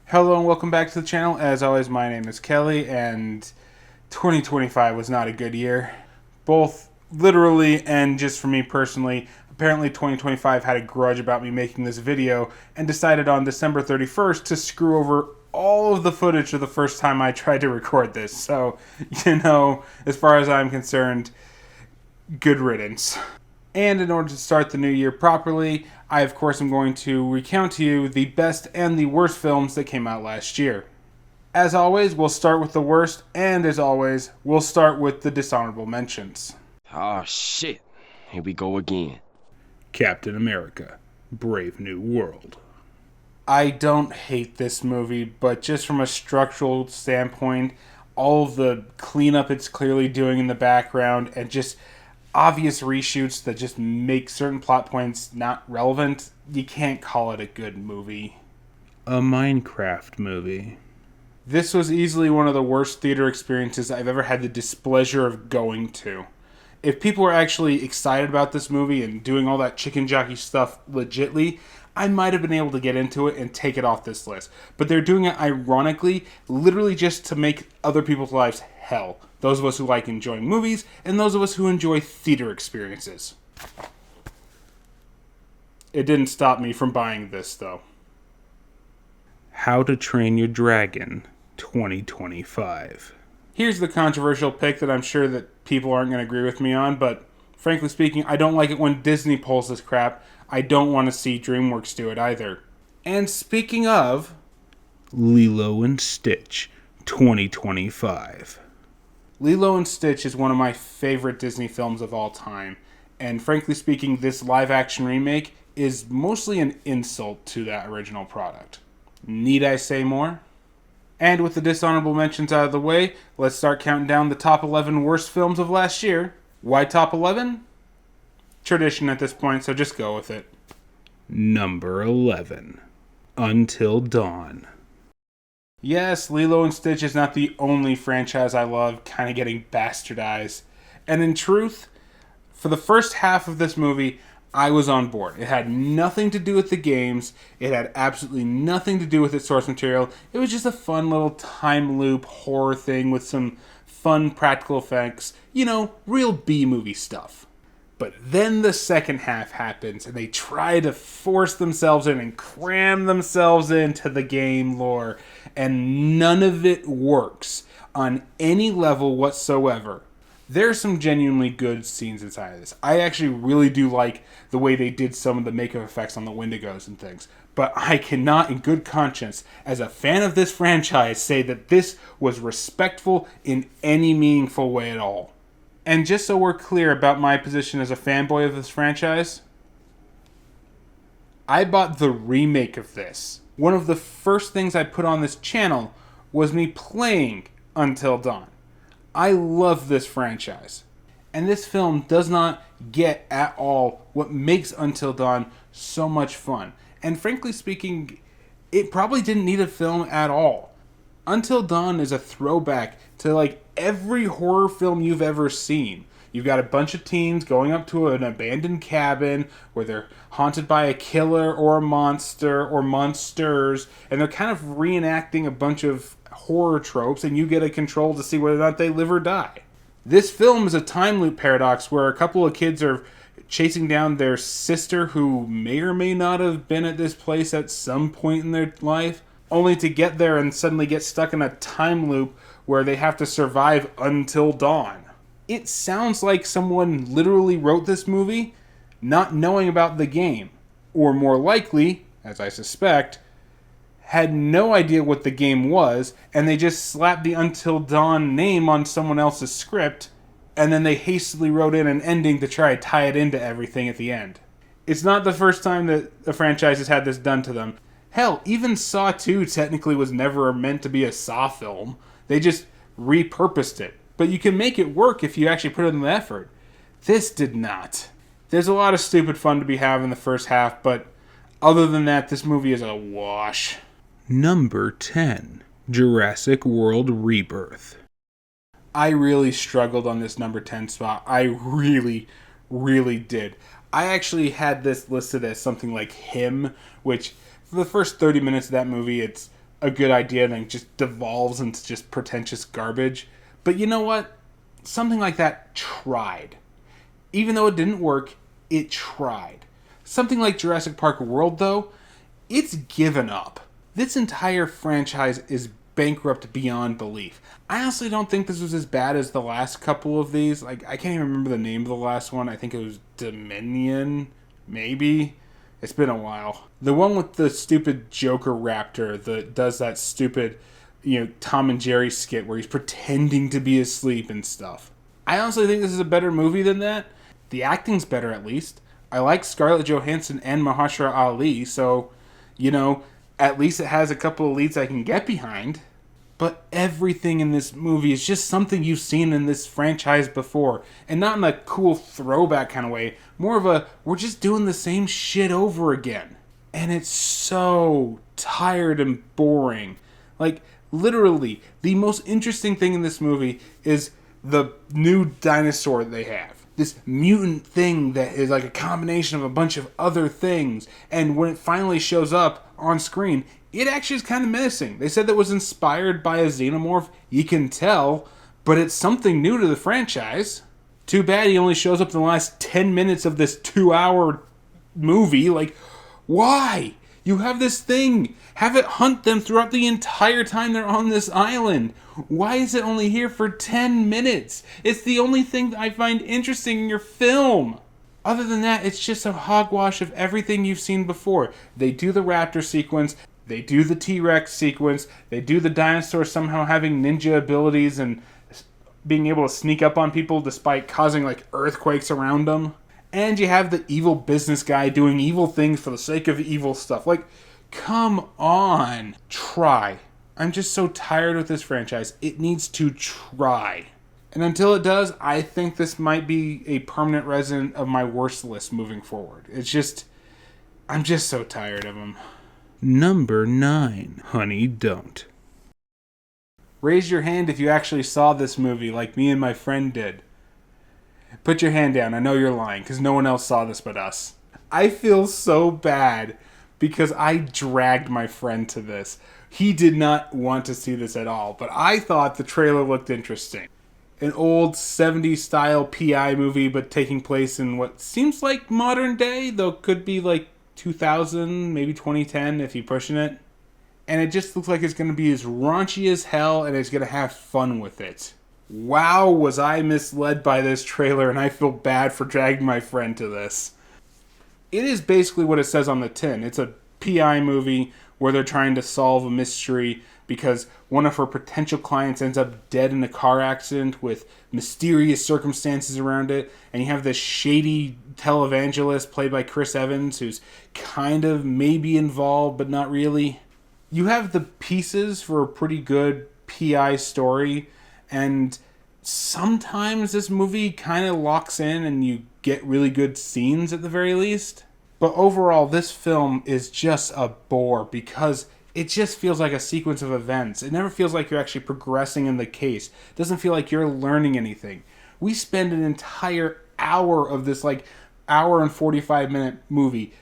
Hello and welcome back to the channel. As always, my name is Kelly, and 2025 was not a good year. Both literally and just for me personally. Apparently 2025 had a grudge about me making this video and decided on December 31st to screw over all of the footage of the first time I tried to record this. So, as far as I'm concerned, good riddance. And in order to start the new year properly, I of course am going to recount to you the best and the worst films that came out last year. As always, we'll start with the worst, and as always, we'll start with the dishonorable mentions. Oh shit, here we go again. Captain America, Brave New World. I don't hate this movie, but just from a structural standpoint, all of the cleanup it's clearly doing in the background, and just obvious reshoots that just make certain plot points not relevant, you can't call it a good movie. A Minecraft movie. This was easily one of the worst theater experiences I've ever had the displeasure of going to. If people were actually excited about this movie and doing all that chicken jockey stuff legitly, I might have been able to get into it and take it off this list. But they're doing it ironically, literally just to make other people's lives hell. Those of us who like enjoying movies, and those of us who enjoy theater experiences. It didn't stop me from buying this, though. How to Train Your Dragon 2025. Here's the controversial pick that I'm sure that people aren't going to agree with me on, but frankly speaking, I don't like it when Disney pulls this crap. I don't want to see DreamWorks do it either. And speaking of, Lilo and Stitch 2025. Lilo and Stitch is one of my favorite Disney films of all time, and frankly speaking, this live-action remake is mostly an insult to that original product. Need I say more? And with the dishonorable mentions out of the way, let's start counting down the top 11 worst films of last year. Why top 11? Tradition at this point, so just go with it. Number 11. Until Dawn. Yes, Lilo and Stitch is not the only franchise I love kind of getting bastardized. And in truth, for the first half of this movie, I was on board. It had nothing to do with the games. It had absolutely nothing to do with its source material. It was just a fun little time loop horror thing with some fun practical effects. Real B-movie stuff. But then the second half happens, and they try to force themselves in and cram themselves into the game lore, and none of it works on any level whatsoever. There's some genuinely good scenes inside of this. I actually really do like the way they did some of the makeup effects on the Wendigos and things. But I cannot, in good conscience, as a fan of this franchise, say that this was respectful in any meaningful way at all. And just so we're clear about my position as a fanboy of this franchise, I bought the remake of this. One of the first things I put on this channel was me playing Until Dawn. I love this franchise. And this film does not get at all what makes Until Dawn so much fun. And frankly speaking, it probably didn't need a film at all. Until Dawn is a throwback to every horror film you've ever seen. You've got a bunch of teens going up to an abandoned cabin where they're haunted by a killer or a monster or monsters, and they're kind of reenacting a bunch of horror tropes, and you get a control to see whether or not they live or die. This film is a time loop paradox where a couple of kids are chasing down their sister who may or may not have been at this place at some point in their life, only to get there and suddenly get stuck in a time loop where they have to survive until dawn. It sounds like someone literally wrote this movie not knowing about the game, or more likely, as I suspect, had no idea what the game was, and they just slapped the Until Dawn name on someone else's script, and then they hastily wrote in an ending to try to tie it into everything at the end. It's not the first time that the franchise has had this done to them. Hell, even Saw 2 technically was never meant to be a Saw film. They just repurposed it. But you can make it work if you actually put in the effort. This did not. There's a lot of stupid fun to be had in the first half, but other than that, this movie is a wash. Number 10. Jurassic World Rebirth. I really struggled on this number 10 spot. I really, really did. I actually had this listed as something like Him, which for the first 30 minutes of that movie, it's a good idea and then just devolves into just pretentious garbage. But you know what? Something like that tried. Even though it didn't work, it tried. Something like Jurassic Park World, though, it's given up. This entire franchise is bankrupt beyond belief. I honestly don't think this was as bad as the last couple of these. Like, I can't even remember the name of the last one. I think it was Dominion, maybe. It's been a while. The one with the stupid Joker raptor that does that stupid, Tom and Jerry skit where he's pretending to be asleep and stuff. I honestly think this is a better movie than that. The acting's better, at least. I like Scarlett Johansson and Mahershala Ali, so, at least it has a couple of leads I can get behind. But everything in this movie is just something you've seen in this franchise before. And not in a cool throwback kind of way. More of a, we're just doing the same shit over again. And it's so tired and boring. Like, literally, the most interesting thing in this movie is the new dinosaur that they have. This mutant thing that is like a combination of a bunch of other things. And when it finally shows up on screen, it actually is kind of menacing. They said that it was inspired by a xenomorph. You can tell, but it's something new to the franchise. Too bad he only shows up in the last 10 minutes of this 2-hour movie. Like, why? You have this thing. Have it hunt them throughout the entire time they're on this island. Why is it only here for 10 minutes? It's the only thing that I find interesting in your film. Other than that, it's just a hogwash of everything you've seen before. They do the raptor sequence. They do the T-Rex sequence. They do the dinosaur somehow having ninja abilities and being able to sneak up on people despite causing like earthquakes around them. And you have the evil business guy doing evil things for the sake of evil stuff. Like, come on. Try. I'm just so tired with this franchise. It needs to try. And until it does, I think this might be a permanent resident of my worst list moving forward. I'm just so tired of them. Number 9. Honey, Don't. Raise your hand if you actually saw this movie like me and my friend did. Put your hand down. I know you're lying because no one else saw this but us. I feel so bad because I dragged my friend to this. He did not want to see this at all, but I thought the trailer looked interesting. An old 70s style PI movie, but taking place in what seems like modern day, though could be like 2000, maybe 2010 if you're pushing it. And it just looks like it's going to be as raunchy as hell, and it's going to have fun with it. Wow, was I misled by this trailer, and I feel bad for dragging my friend to this. It is basically what it says on the tin. It's a PI movie where they're trying to solve a mystery because one of her potential clients ends up dead in a car accident with mysterious circumstances around it. And you have this shady televangelist played by Chris Evans who's kind of maybe involved, but not really. You have the pieces for a pretty good PI story, and sometimes this movie kind of locks in and you get really good scenes at the very least. But overall, this film is just a bore because it just feels like a sequence of events. It never feels like you're actually progressing in the case. It doesn't feel like you're learning anything. We spend an entire hour of this hour and 45-minute movie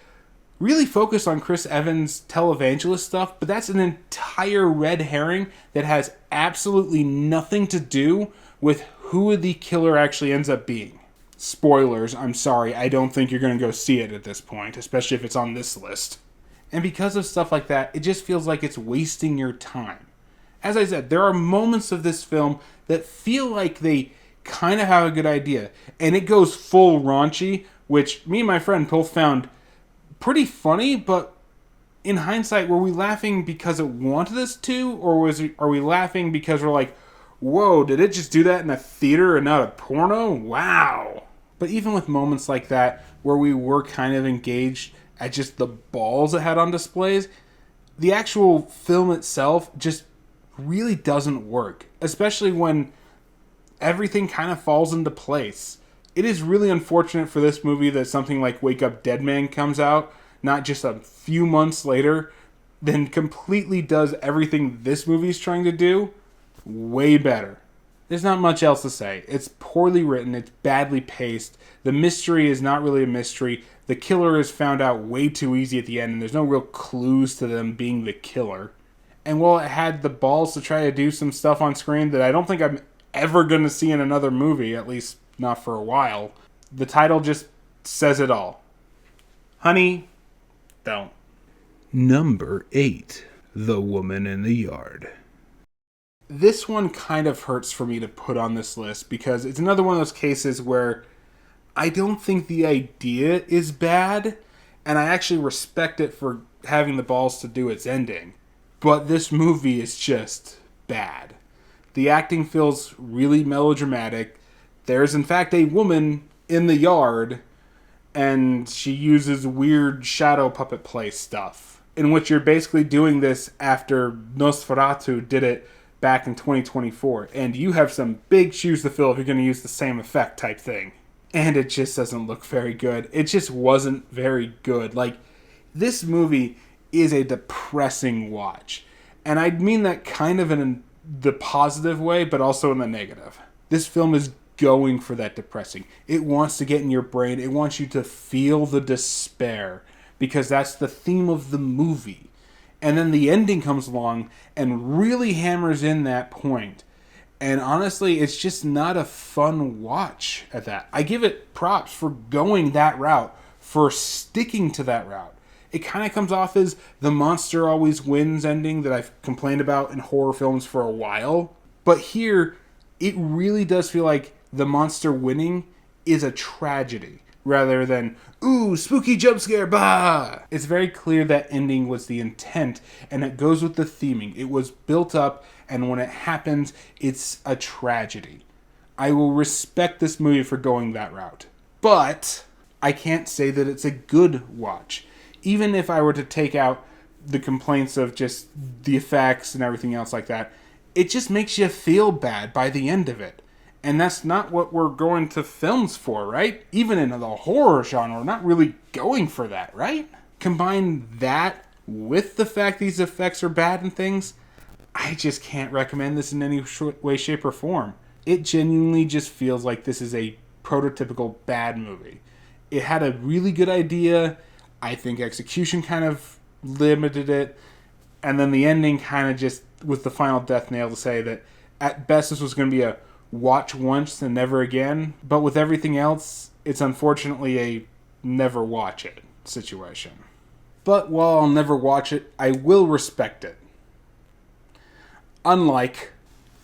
really focused on Chris Evans' televangelist stuff, but that's an entire red herring that has absolutely nothing to do with who the killer actually ends up being. Spoilers, I'm sorry, I don't think you're going to go see it at this point, especially if it's on this list. And because of stuff like that, it just feels like it's wasting your time. As I said, there are moments of this film that feel like they kind of have a good idea, and it goes full raunchy, which me and my friend both found pretty funny, but in hindsight, were we laughing because it wanted us to, or are we laughing because we're like, whoa, did it just do that in a theater and not a porno? Wow. But even with moments like that, where we were kind of engaged at just the balls it had on displays, the actual film itself just really doesn't work, especially when everything kind of falls into place. It is really unfortunate for this movie that something like Wake Up Dead Man comes out, not just a few months later, then completely does everything this movie's trying to do way better. There's not much else to say. It's poorly written, it's badly paced, the mystery is not really a mystery, the killer is found out way too easy at the end, and there's no real clues to them being the killer. And while it had the balls to try to do some stuff on screen that I don't think I'm ever going to see in another movie, at least not for a while, the title just says it all. Honey, don't. Number 8. The Woman in the Yard. This one kind of hurts for me to put on this list because it's another one of those cases where I don't think the idea is bad, and I actually respect it for having the balls to do its ending. But this movie is just bad. The acting feels really melodramatic. There's in fact a woman in the yard, and she uses weird shadow puppet play stuff, in which you're basically doing this after Nosferatu did it back in 2024, and you have some big shoes to fill if you're going to use the same effect type thing. And it just doesn't look very good. It just wasn't very good. Like, this movie is a depressing watch. And I mean that kind of in the positive way, but also in the negative. This film is going for that depressing. It wants to get in your brain. It wants you to feel the despair, because that's the theme of the movie. And then the ending comes along and really hammers in that point. And honestly, it's just not a fun watch at that. I give it props for going that route, for sticking to that route. It kind of comes off as the monster always wins ending that I've complained about in horror films for a while. But here, it really does feel like the monster winning is a tragedy, rather than, ooh, spooky jump scare, bah! It's very clear that ending was the intent, and it goes with the theming. It was built up, and when it happens, it's a tragedy. I will respect this movie for going that route. But I can't say that it's a good watch. Even if I were to take out the complaints of just the effects and everything else like that, it just makes you feel bad by the end of it. And that's not what we're going to films for, right? Even in the horror genre, we're not really going for that, right? Combine that with the fact these effects are bad and things, I just can't recommend this in any way, shape, or form. It genuinely just feels like this is a prototypical bad movie. It had a really good idea. I think execution kind of limited it. And then the ending kind of just, with the final death nail, to say that at best this was going to be a watch once and never again. But with everything else, it's unfortunately a never watch it situation. But while I'll never watch it, I will respect it. Unlike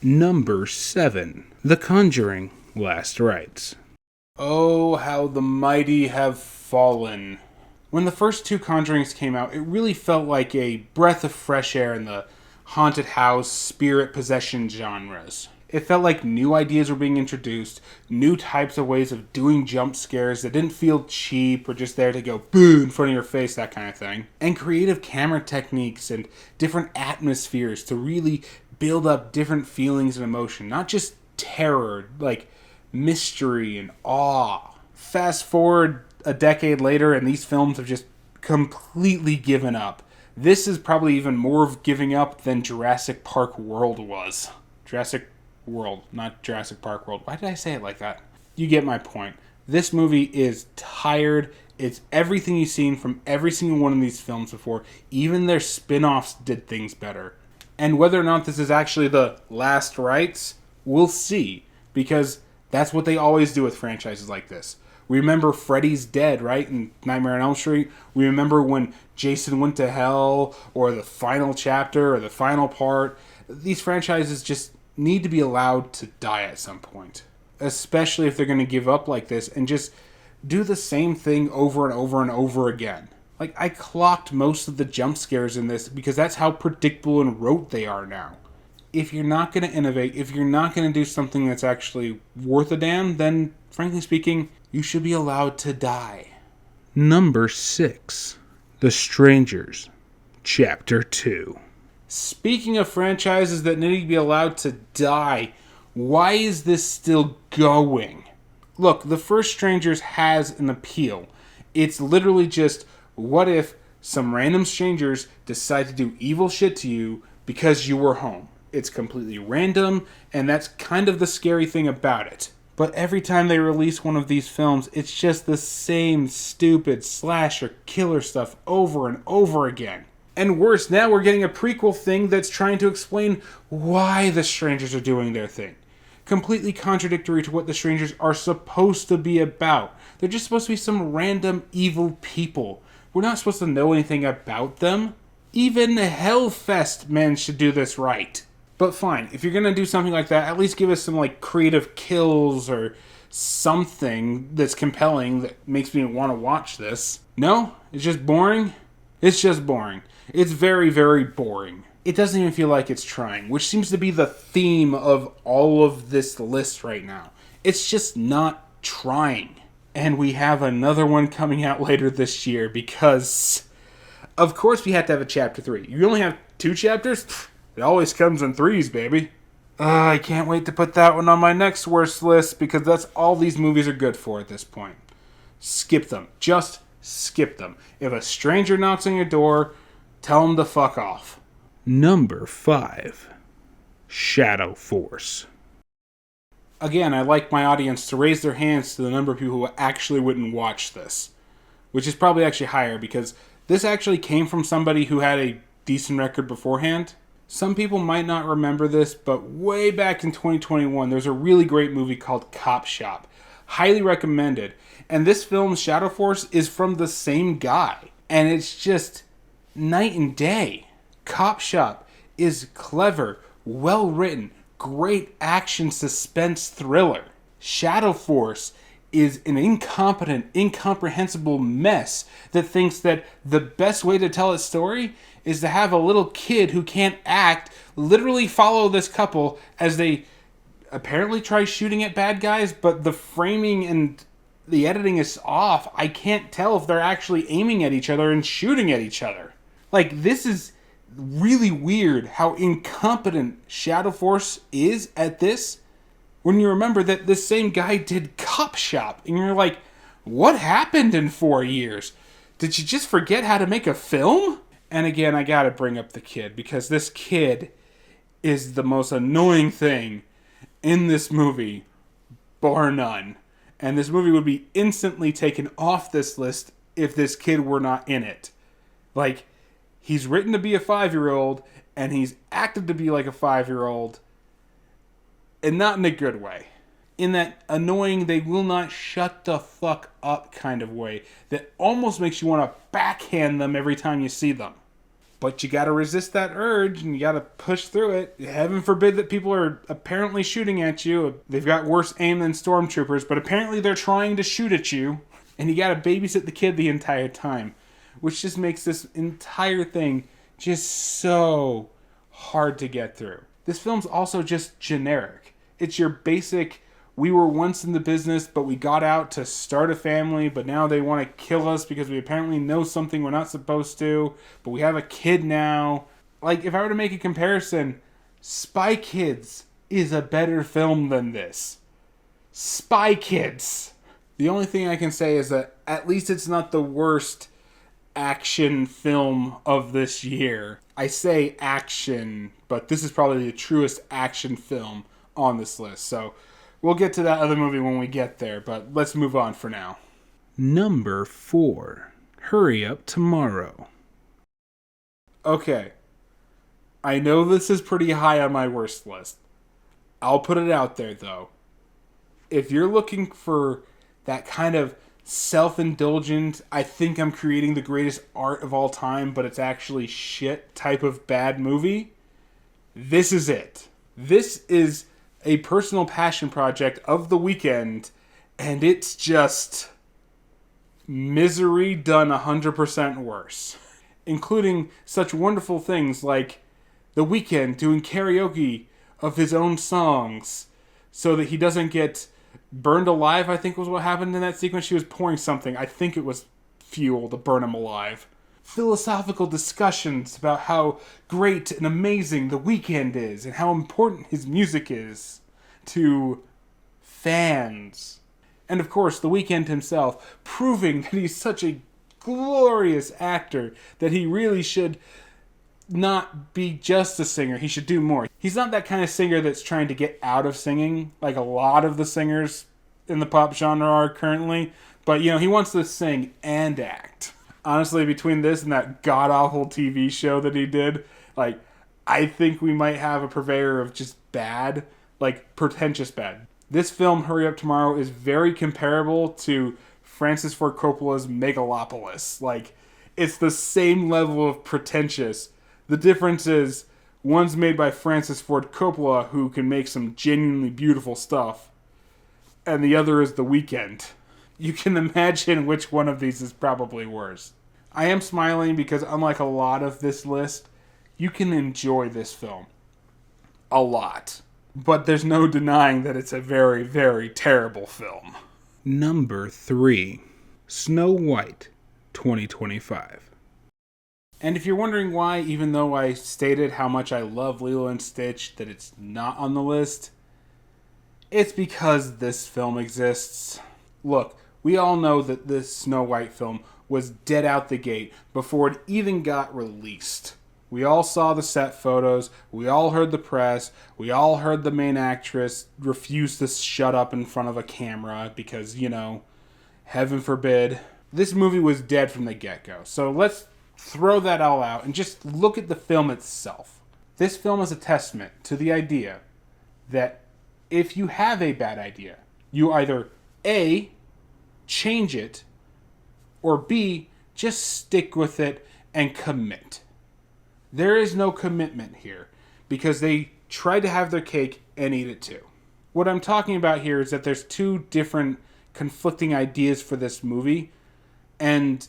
Number 7. The Conjuring: Last Rites. Oh, how the mighty have fallen. When the first two Conjurings came out, it really felt like a breath of fresh air in the haunted house, spirit possession genres. It felt like new ideas were being introduced, new types of ways of doing jump scares that didn't feel cheap or just there to go boo in front of your face, that kind of thing. And creative camera techniques and different atmospheres to really build up different feelings and emotion, not just terror, like mystery and awe. Fast forward a decade later and these films have just completely given up. This is probably even more of giving up than Jurassic Park World was. Jurassic World, not Jurassic Park World. Why did I say it like that? You get my point. This movie is tired. It's everything you've seen from every single one of these films before. Even their spin-offs did things better. And whether or not this is actually the last rites, we'll see. Because that's what they always do with franchises like this. We remember Freddy's Dead, right? In Nightmare on Elm Street. We remember when Jason went to hell, or the final chapter, or the final part. These franchises just need to be allowed to die at some point. Especially if they're going to give up like this and just do the same thing over and over and over again. Like, I clocked most of the jump scares in this because that's how predictable and rote they are now. If you're not going to innovate, if you're not going to do something that's actually worth a damn, then, frankly speaking, you should be allowed to die. Number 6. The Strangers, Chapter 2. Speaking of franchises that need to be allowed to die, why is this still going? Look, the first Strangers has an appeal. It's literally just, what if some random strangers decide to do evil shit to you because you were home? It's completely random, and that's kind of the scary thing about it. But every time they release one of these films, it's just the same stupid slasher killer stuff over and over again. And worse, now we're getting a prequel thing that's trying to explain why the strangers are doing their thing. Completely contradictory to what the strangers are supposed to be about. They're just supposed to be some random evil people. We're not supposed to know anything about them. Even Hellfest managed to do this right. But fine, if you're gonna do something like that, at least give us some like creative kills or something that's compelling that makes me want to watch this. No? It's just boring? It's just boring. It's very, very boring. It doesn't even feel like it's trying, which seems to be the theme of all of this list right now. It's just not trying. And we have another one coming out later this year because, of course, we have to have a chapter 3. You only have 2 chapters? It always comes in 3s, baby. I can't wait to put that one on my next worst list because that's all these movies are good for at this point. Skip them. Just skip them. If a stranger knocks on your door, tell them to fuck off. Number 5. Shadow Force. Again, I like my audience to raise their hands to the number of people who actually wouldn't watch this. Which is probably actually higher because this actually came from somebody who had a decent record beforehand. Some people might not remember this, but way back in 2021, there's a really great movie called Cop Shop. Highly recommended. And this film, Shadow Force, is from the same guy. And it's just night and day. Cop Shop is clever, well written, great action suspense thriller. Shadow Force is an incompetent, incomprehensible mess that thinks that the best way to tell its story is to have a little kid who can't act literally follow this couple as they apparently try shooting at bad guys, but the framing and the editing is off. I can't tell if they're actually aiming at each other and shooting at each other. Like, this is really weird how incompetent Shadow Force is at this when you remember that this same guy did Cop Shop. And you're like, what happened in 4 years? Did you just forget how to make a film? And again, I gotta bring up the kid because this kid is the most annoying thing in this movie, bar none. And this movie would be instantly taken off this list if this kid were not in it. Like, he's written to be a 5-year-old, and he's acted to be like a 5-year-old, and not in a good way. In that annoying, they will not shut the fuck up kind of way that almost makes you want to backhand them every time you see them. But you gotta resist that urge, and you gotta push through it. Heaven forbid that people are apparently shooting at you. They've got worse aim than stormtroopers, but apparently they're trying to shoot at you. And you gotta babysit the kid the entire time. Which just makes this entire thing just so hard to get through. This film's also just generic. It's your basic, we were once in the business, but we got out to start a family, but now they want to kill us because we apparently know something we're not supposed to, but we have a kid now. Like, if I were to make a comparison, Spy Kids is a better film than this. Spy Kids! The only thing I can say is that at least it's not the worst action film of this year. I say action, but this is probably the truest action film on this list. So we'll get to that other movie when we get there, but let's move on for now. Number 4. Hurry Up Tomorrow. Okay. I know this is pretty high on my worst list. I'll put it out there, though. If you're looking for that kind of self-indulgent, I think I'm creating the greatest art of all time, but it's actually shit type of bad movie, this is it. This is a personal passion project of the weekend, and it's just misery done 100% worse. Including such wonderful things like The Weeknd doing karaoke of his own songs so that he doesn't get burned alive, I think was what happened in that sequence. She was pouring something. I think it was fuel to burn him alive. Philosophical discussions about how great and amazing The Weeknd is and how important his music is to fans. And of course, The Weeknd himself proving that he's such a glorious actor that he really should not be just a singer. He should do more. He's not that kind of singer that's trying to get out of singing like a lot of the singers in the pop genre are currently. But, you know, he wants to sing and act. Honestly, between this and that god-awful TV show that he did, like, I think we might have a purveyor of just bad, like, pretentious bad. This film, Hurry Up Tomorrow, is very comparable to Francis Ford Coppola's Megalopolis. Like, it's the same level of pretentious. The difference is, one's made by Francis Ford Coppola, who can make some genuinely beautiful stuff, and the other is The Weeknd. You can imagine which one of these is probably worse. I am smiling because, unlike a lot of this list, you can enjoy this film. A lot. But there's no denying that it's a very, very terrible film. Number 3. Snow White, 2025. And if you're wondering why, even though I stated how much I love Lilo and Stitch, that it's not on the list, it's because this film exists. Look, we all know that this Snow White film was dead out the gate before it even got released. We all saw the set photos, we all heard the press, we all heard the main actress refuse to shut up in front of a camera because, heaven forbid. This movie was dead from the get-go. So let's throw that all out and just look at the film itself. This film is a testament to the idea that if you have a bad idea, you either A, change it, or B, just stick with it and commit. There is no commitment here because they tried to have their cake and eat it too. What I'm talking about here is that there's two different conflicting ideas for this movie, and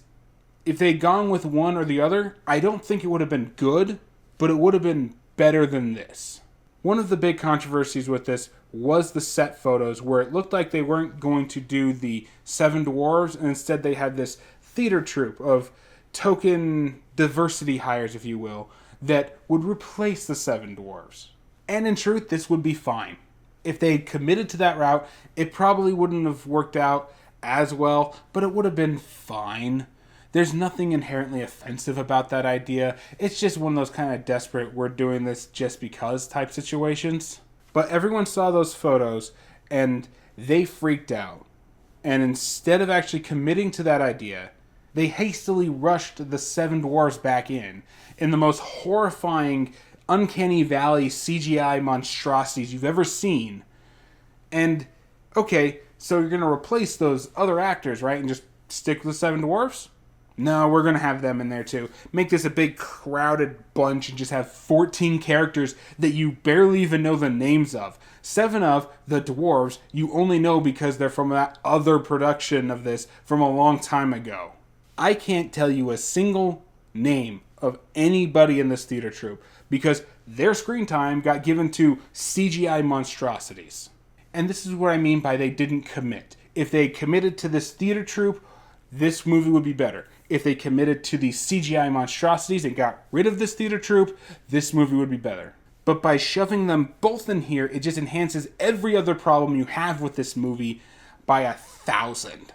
if they'd gone with one or the other, I don't think it would have been good, but it would have been better than this. One of the big controversies with this was the set photos, where it looked like they weren't going to do the Seven Dwarves, and instead they had this theater troupe of token diversity hires, if you will, that would replace the Seven Dwarves. And in truth, this would be fine. If they had committed to that route, it probably wouldn't have worked out as well, but it would have been fine. There's nothing inherently offensive about that idea. It's just one of those kind of desperate, we're doing this just because type situations. But everyone saw those photos, and they freaked out. And instead of actually committing to that idea, they hastily rushed the Seven Dwarfs back in the most horrifying, uncanny valley CGI monstrosities you've ever seen. And, okay, so you're going to replace those other actors, right, and just stick with the Seven Dwarfs? No, we're going to have them in there too. Make this a big crowded bunch and just have 14 characters that you barely even know the names of. 7 of the dwarves you only know because they're from that other production of this from a long time ago. I can't tell you a single name of anybody in this theater troupe because their screen time got given to CGI monstrosities. And this is what I mean by they didn't commit. If they committed to this theater troupe, this movie would be better. If they committed to these CGI monstrosities and got rid of this theater troupe, this movie would be better. But by shoving them both in here, it just enhances every other problem you have with this movie by 1,000.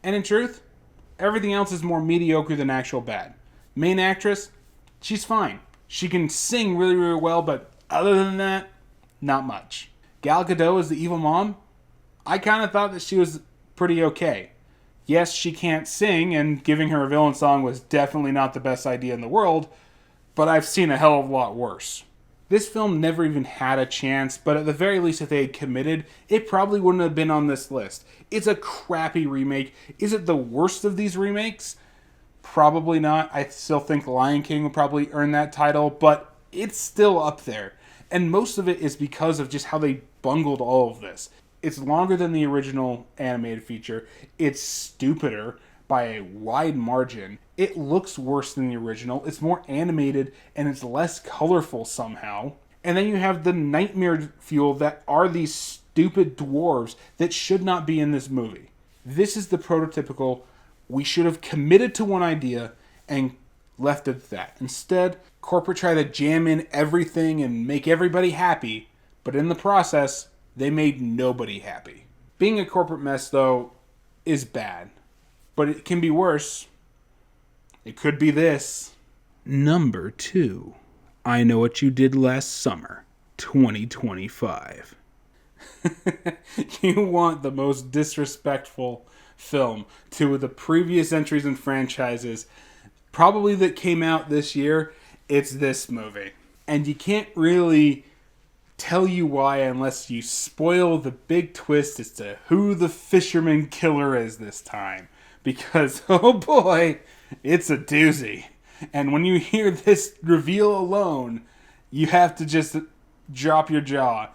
And in truth, everything else is more mediocre than actual bad. Main actress, she's fine. She can sing really, really well, but other than that, not much. Gal Gadot as the evil mom, I kind of thought that she was pretty okay. Yes, she can't sing, and giving her a villain song was definitely not the best idea in the world, but I've seen a hell of a lot worse. This film never even had a chance, but at the very least, if they had committed, it probably wouldn't have been on this list. It's a crappy remake. Is it the worst of these remakes? Probably not. I still think Lion King would probably earn that title, but it's still up there. And most of it is because of just how they bungled all of this. It's longer than the original animated feature. It's stupider by a wide margin. It looks worse than the original. It's more animated and it's less colorful somehow. And then you have the nightmare fuel that are these stupid dwarves that should not be in this movie. This is the prototypical, we should have committed to one idea and left it at that. Instead, corporate tried to jam in everything and make everybody happy, but in the process, they made nobody happy. Being a corporate mess, though, is bad. But it can be worse. It could be this. Number 2. I Know What You Did Last Summer, 2025. You want the most disrespectful film to the previous entries in franchises, probably that came out this year, it's this movie. And you can't really tell you why unless you spoil the big twist as to who the fisherman killer is this time. Because, oh boy, it's a doozy. And when you hear this reveal alone, you have to just drop your jaw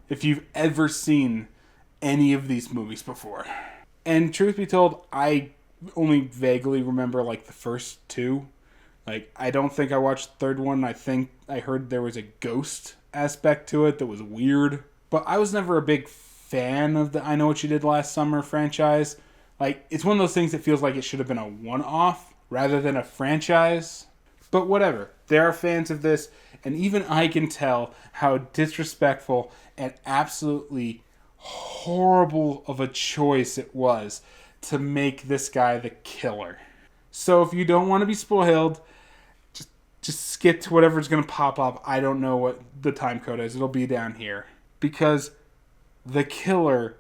if you've ever seen any of these movies before. And truth be told, I only vaguely remember like the first two. Like, I don't think I watched the third one. I think I heard there was a ghost aspect to it that was weird. But I was never a big fan of the I Know What You Did Last Summer franchise. Like, it's one of those things that feels like it should have been a one-off rather than a franchise. But whatever. There are fans of this, and even I can tell how disrespectful and absolutely horrible of a choice it was to make this guy the killer. So if you don't want to be spoiled, just skip to whatever's going to pop up. I don't know what the time code is. It'll be down here. Because the killer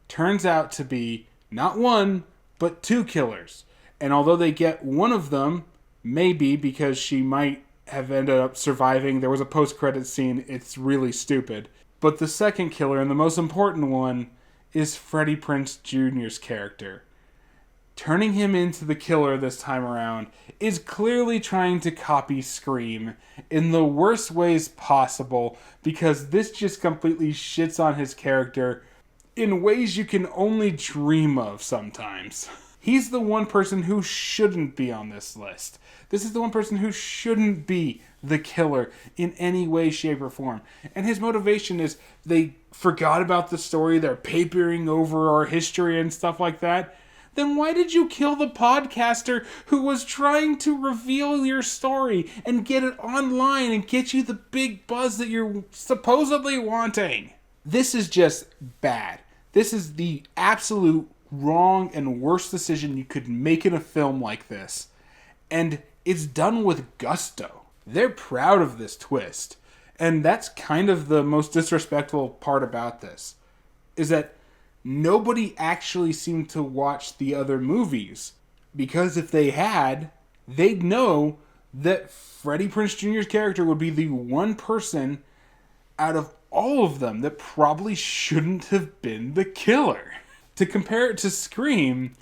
turns out to be not one, but two killers. And although they get one of them, maybe because she might have ended up surviving, there was a post-credit scene, it's really stupid. But the second killer, and the most important one, is Freddie Prinze Jr.'s character. Turning him into the killer this time around is clearly trying to copy Scream in the worst ways possible, because this just completely shits on his character in ways you can only dream of sometimes. He's the one person who shouldn't be on this list. This is the one person who shouldn't be the killer in any way, shape, or form. And his motivation is they forgot about the story, they're papering over our history and stuff like that. Then why did you kill the podcaster who was trying to reveal your story and get it online and get you the big buzz that you're supposedly wanting? This is just bad. This is the absolute wrong and worst decision you could make in a film like this. And it's done with gusto. They're proud of this twist. And that's kind of the most disrespectful part about this. Is that nobody actually seemed to watch the other movies. Because if they had, they'd know that Freddie Prinze Jr.'s character would be the one person out of all of them that probably shouldn't have been the killer. To compare it to Scream,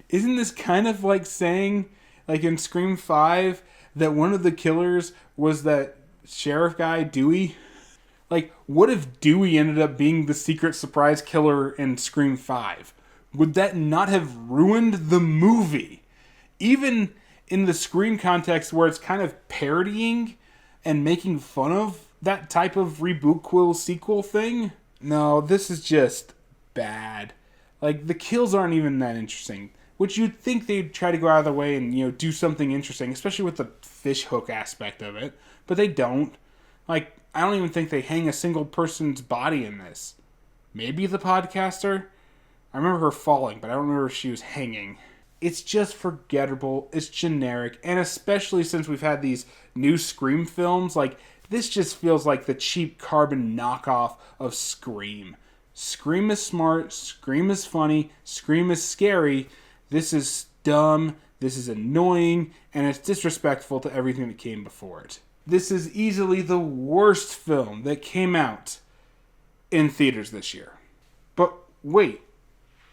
isn't this kind of like saying, like in Scream 5, that one of the killers was that sheriff guy, Dewey? Like, what if Dewey ended up being the secret surprise killer in Scream 5? Would that not have ruined the movie? Even in the Scream context where it's kind of parodying and making fun of that type of reboot quill sequel thing? No, this is just bad. Like, the kills aren't even that interesting. Which you'd think they'd try to go out of their way and, do something interesting, especially with the fish hook aspect of it. But they don't. Like, I don't even think they hang a single person's body in this. Maybe the podcaster? I remember her falling, but I don't remember if she was hanging. It's just forgettable. It's generic. And especially since we've had these new Scream films, like, this just feels like the cheap carbon knockoff of Scream. Scream is smart. Scream is funny. Scream is scary. This is dumb. This is annoying. And it's disrespectful to everything that came before it. This is easily the worst film that came out in theaters this year. But wait,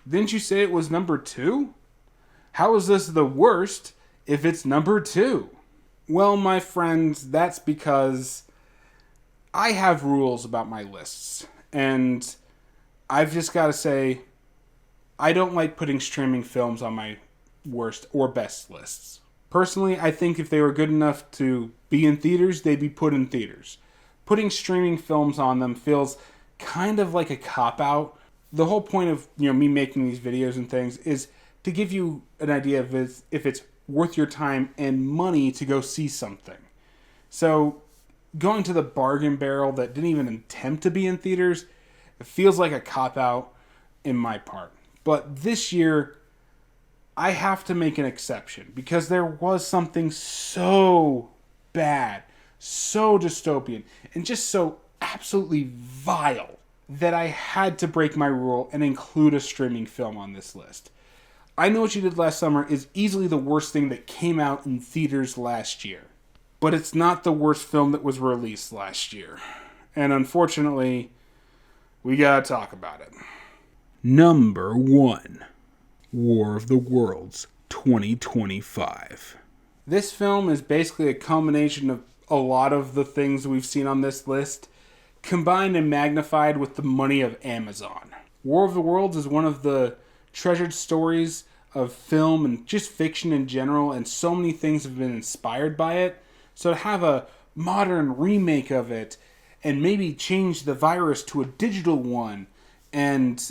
didn't you say it was number 2? How is this the worst if it's number 2? Well, my friends, that's because I have rules about my lists. And I've just got to say, I don't like putting streaming films on my worst or best lists. Personally, I think if they were good enough to be in theaters, they'd be put in theaters. Putting streaming films on them feels kind of like a cop-out. The whole point of me making these videos and things is to give you an idea of if it's worth your time and money to go see something. So going to the bargain barrel that didn't even attempt to be in theaters, it feels like a cop-out in my part. But this year, I have to make an exception because there was something so bad, so dystopian, and just so absolutely vile that I had to break my rule and include a streaming film on this list. I Know What You Did Last Summer is easily the worst thing that came out in theaters last year. But it's not the worst film that was released last year. And unfortunately, we gotta talk about it. Number 1. War of the Worlds 2025. This film is basically a culmination of a lot of the things we've seen on this list, combined and magnified with the money of Amazon. War of the Worlds is one of the treasured stories of film and just fiction in general, and so many things have been inspired by it. So to have a modern remake of it, and maybe change the virus to a digital one, and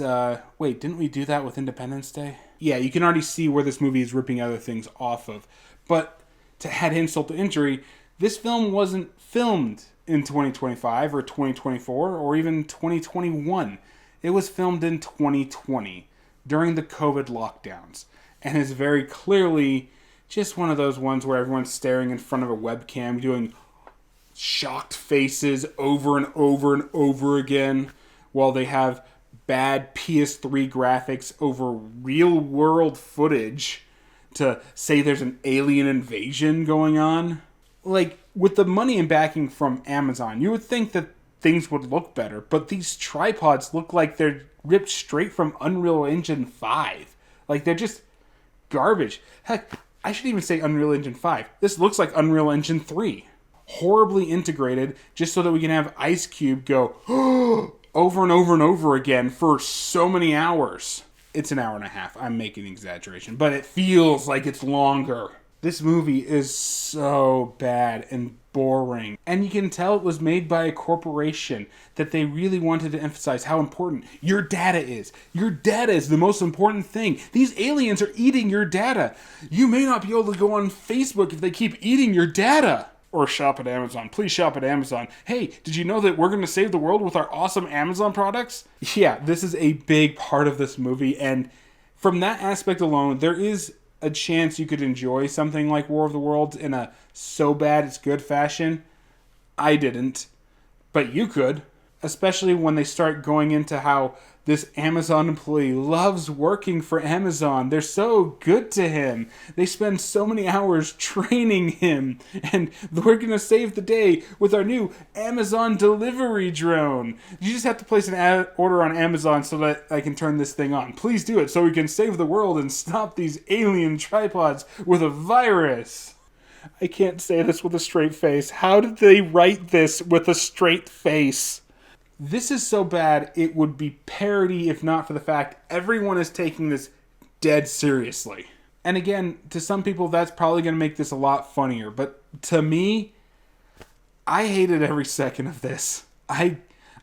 wait, didn't we do that with Independence Day? Yeah, you can already see where this movie is ripping other things off of. But to add insult to injury, this film wasn't filmed in 2025 or 2024 or even 2021. It was filmed in 2020 during the COVID lockdowns, and is very clearly just one of those ones where everyone's staring in front of a webcam doing shocked faces over and over and over again while they have bad PS3 graphics over real world footage to say there's an alien invasion going on. Like, with the money and backing from Amazon, you would think that things would look better, but these tripods look like they're ripped straight from Unreal Engine 5. Like, they're just garbage. Heck, I should even say Unreal Engine 5. This looks like Unreal Engine 3. Horribly integrated, just so that we can have Ice Cube go over and over and over again for so many hours. It's an hour and a half. I'm making an exaggeration, but it feels like it's longer. This movie is so bad and boring. And you can tell it was made by a corporation that they really wanted to emphasize how important your data is. Your data is the most important thing. These aliens are eating your data. You may not be able to go on Facebook if they keep eating your data. Or shop at Amazon. Please shop at Amazon. Hey, did you know that we're going to save the world with our awesome Amazon products? Yeah, this is a big part of this movie, and from that aspect alone, there is a chance you could enjoy something like War of the Worlds in a so bad it's good fashion. I didn't, but you could, especially when they start going into how this Amazon employee loves working for Amazon. They're so good to him. They spend so many hours training him. And we're going to save the day with our new Amazon delivery drone. You just have to place an order on Amazon so that I can turn this thing on. Please do it so we can save the world and stop these alien tripods with a virus. I can't say this with a straight face. How did they write this with a straight face? This is so bad, it would be parody if not for the fact everyone is taking this dead seriously. And again, to some people, that's probably going to make this a lot funnier. But to me, I hated every second of this. I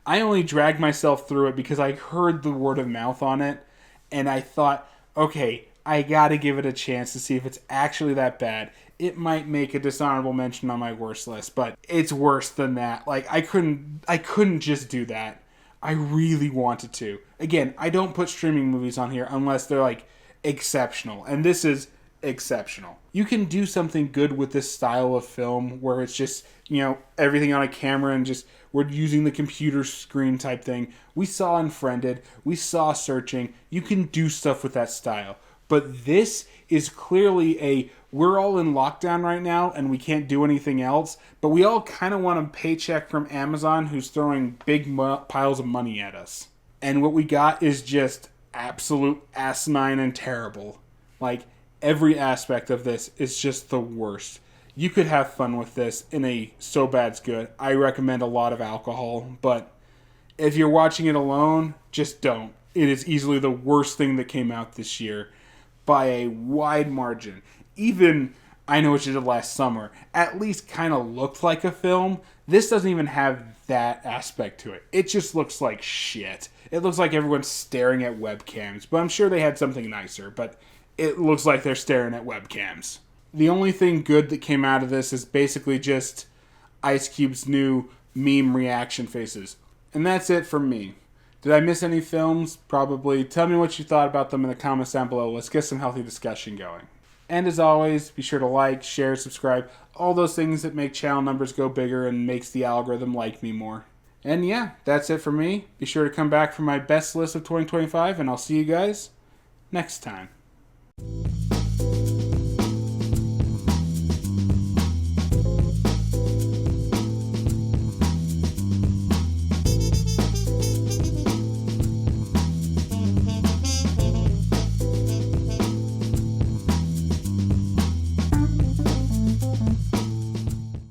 only dragged myself through it because I heard the word of mouth on it. And I thought, okay, I got to give it a chance to see if it's actually that bad. It might make a dishonorable mention on my worst list, but it's worse than that. Like, I couldn't just do that. I really wanted to. Again, I don't put streaming movies on here unless they're, like, exceptional. And this is exceptional. You can do something good with this style of film where it's just, you know, everything on a camera and just we're using the computer screen type thing. We saw Unfriended. We saw Searching. You can do stuff with that style. But this is clearly we're all in lockdown right now and we can't do anything else, but we all kind of want a paycheck from Amazon who's throwing big piles of money at us. And what we got is just absolute asinine and terrible. Like, every aspect of this is just the worst. You could have fun with this in a so bad's good. I recommend a lot of alcohol, but if you're watching it alone, just don't. It is easily the worst thing that came out this year by a wide margin. Even I Know What You Did Last Summer at least kind of looked like a film. This doesn't even have that aspect to it. It just looks like shit. It looks like everyone's staring at webcams, but I'm sure they had something nicer, but it looks like they're staring at webcams. The only thing good that came out of this is basically just Ice Cube's new meme reaction faces. And that's it from me. Did I miss any films? Probably. Tell me what you thought about them in the comments down below. Let's get some healthy discussion going. And as always, be sure to like, share, subscribe, all those things that make channel numbers go bigger and makes the algorithm like me more. And yeah, that's it for me. Be sure to come back for my best list of 2025, and I'll see you guys next time.